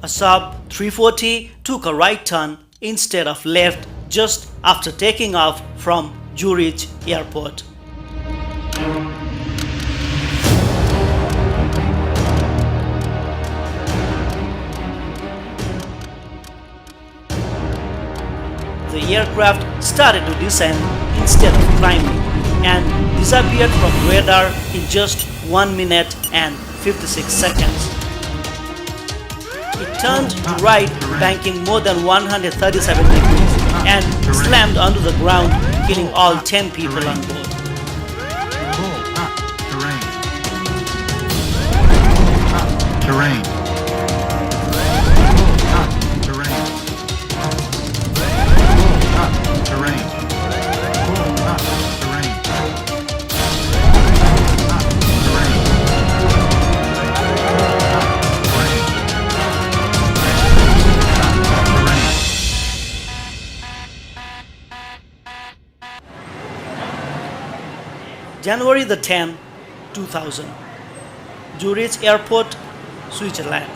A Saab 340 took a right turn instead of left just after taking off from Zurich airport. The aircraft started to descend instead of climbing and disappeared from radar in just 1 minute and 56 seconds. It turned to right, banking more than 137 degrees and slammed onto the ground, killing all 10 people on board. Terrain. January the 10th, 2000. Zurich Airport, Switzerland.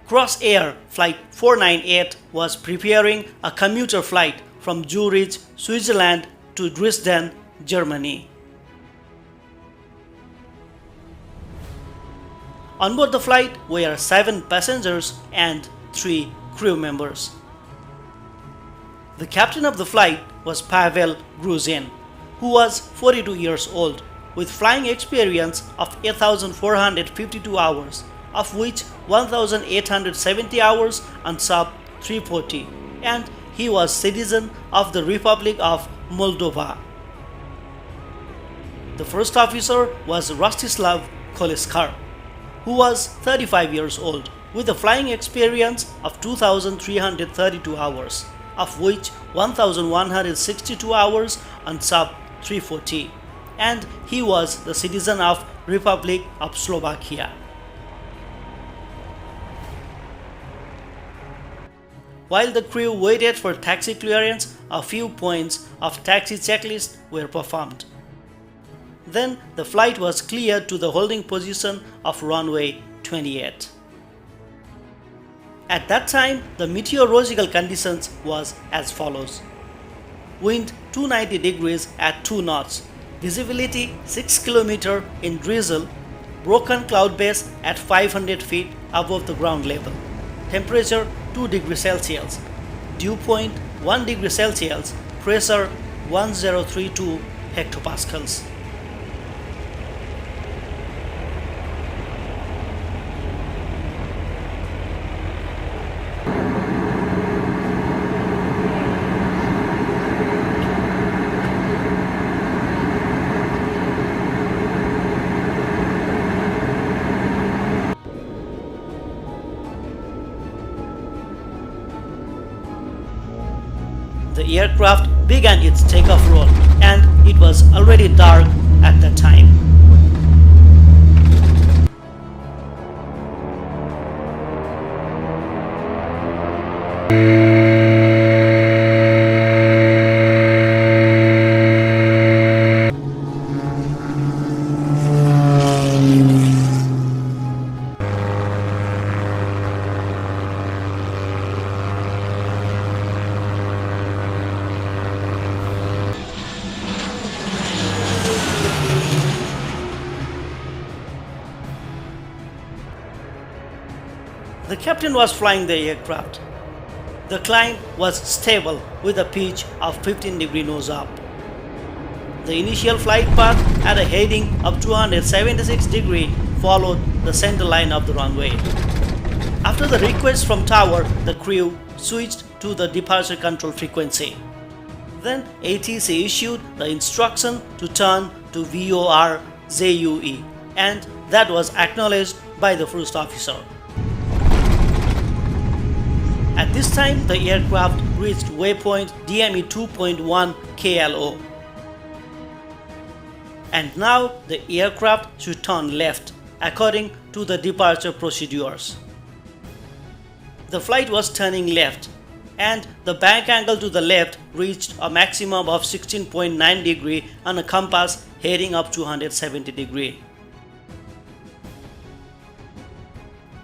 Crossair Flight 498 was preparing a commuter flight from Zurich, Switzerland to Dresden, Germany. On board the flight were 7 passengers and 3 crew members. The captain of the flight was Pavel Gruzin, who was 42 years old, with flying experience of 8,452 hours, of which 1,870 hours on Saab 340, and he was citizen of the Republic of Moldova. The first officer was Rostislav Koleskar, who was 35 years old, with a flying experience of 2,332 hours, of which 1,162 hours on Saab 340, and he was the citizen of Republic of Slovakia. While the crew waited for taxi clearance, a few points of taxi checklist were performed. Then the flight was cleared to the holding position of runway 28. At that time, the meteorological conditions was as follows. Wind 290 degrees at 2 knots, visibility 6 km in drizzle, broken cloud base at 500 feet above the ground level, temperature 2 degrees Celsius, dew point 1 degree Celsius, pressure 1032 hectopascals. The aircraft began its takeoff roll, and it was already dark at that time. The captain was flying the aircraft. The climb was stable with a pitch of 15-degree nose up. The initial flight path had a heading of 276 degrees followed the center line of the runway. After the request from tower, the crew switched to the departure control frequency. Then ATC issued the instruction to turn to VOR ZUE, and that was acknowledged by the first officer. At this time, the aircraft reached waypoint DME 2.1 KLO. And now the aircraft should turn left according to the departure procedures. The flight was turning left, and the bank angle to the left reached a maximum of 16.9 degree on a compass heading up 270 degree.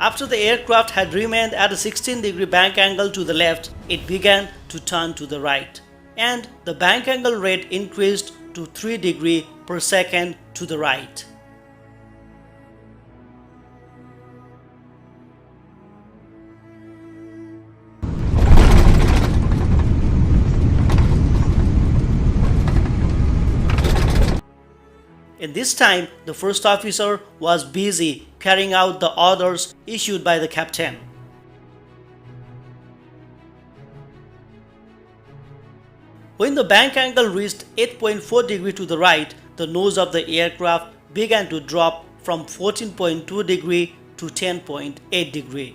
After the aircraft had remained at a 16-degree bank angle to the left, it began to turn to the right, and the bank angle rate increased to 3 degrees per second to the right. At this time, the first officer was busy carrying out the orders issued by the captain. When the bank angle reached 8.4 degrees to the right, the nose of the aircraft began to drop from 14.2 degrees to 10.8 degrees.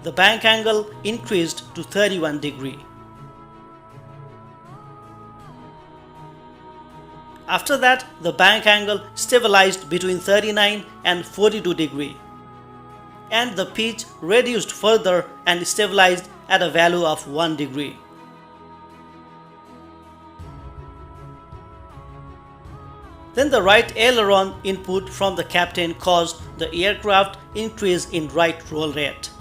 The bank angle increased to 31 degrees. After that, the bank angle stabilized between 39 and 42 degrees, and the pitch reduced further and stabilized at a value of 1 degree. Then the right aileron input from the captain caused the aircraft increase in right roll rate.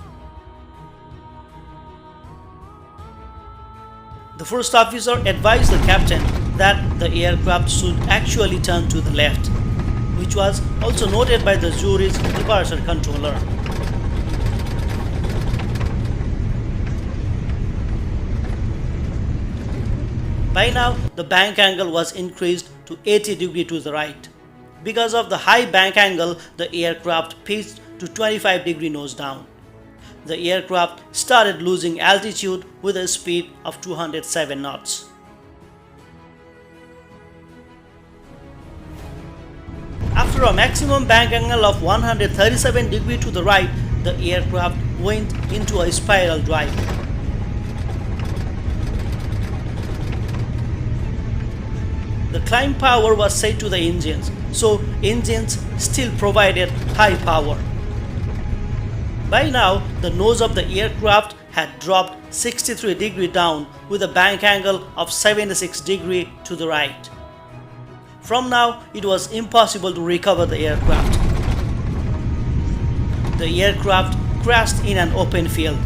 The first officer advised the captain that the aircraft should actually turn to the left, which was also noted by the jury's departure controller. By now, the bank angle was increased to 80 degrees to the right. Because of the high bank angle, the aircraft pitched to 25 degrees nose down. The aircraft started losing altitude with a speed of 207 knots. After a maximum bank angle of 137 degrees to the right, the aircraft went into a spiral drive. The climb power was set to the engines, so engines still provided high power. By now, the nose of the aircraft had dropped 63 degrees down with a bank angle of 76 degrees to the right. From now, it was impossible to recover the aircraft. The aircraft crashed in an open field.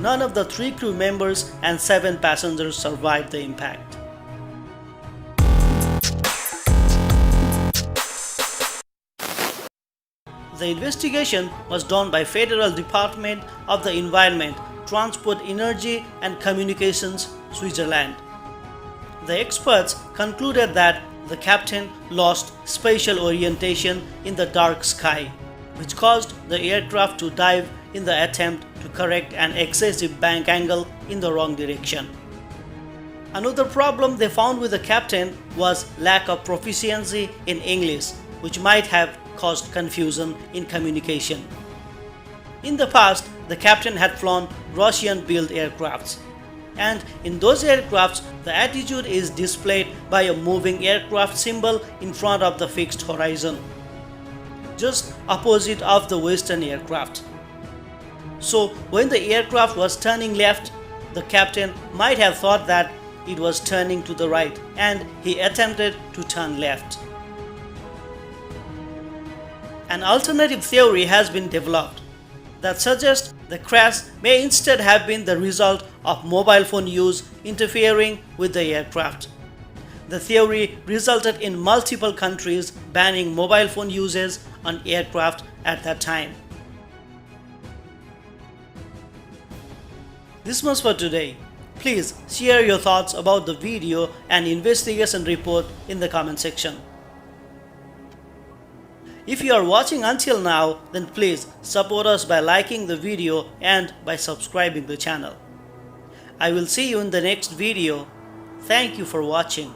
None of the 3 crew members and 7 passengers survived the impact. The investigation was done by Federal Department of the Environment, Transport, Energy and Communications, Switzerland. The experts concluded that the captain lost spatial orientation in the dark sky, which caused the aircraft to dive in the attempt to correct an excessive bank angle in the wrong direction. Another problem they found with the captain was lack of proficiency in English, which might have caused confusion in communication. In the past, the captain had flown Russian-built aircrafts, and in those aircrafts, the attitude is displayed by a moving aircraft symbol in front of the fixed horizon, just opposite of the Western aircraft. So when the aircraft was turning left, the captain might have thought that it was turning to the right, and he attempted to turn left. An alternative theory has been developed that suggests the crash may instead have been the result of mobile phone use interfering with the aircraft. The theory resulted in multiple countries banning mobile phone uses on aircraft at that time. This was for today. Please share your thoughts about the video and investigation report in the comment section. If you are watching until now, then please support us by liking the video and by subscribing the channel. I will see you in the next video. Thank you for watching.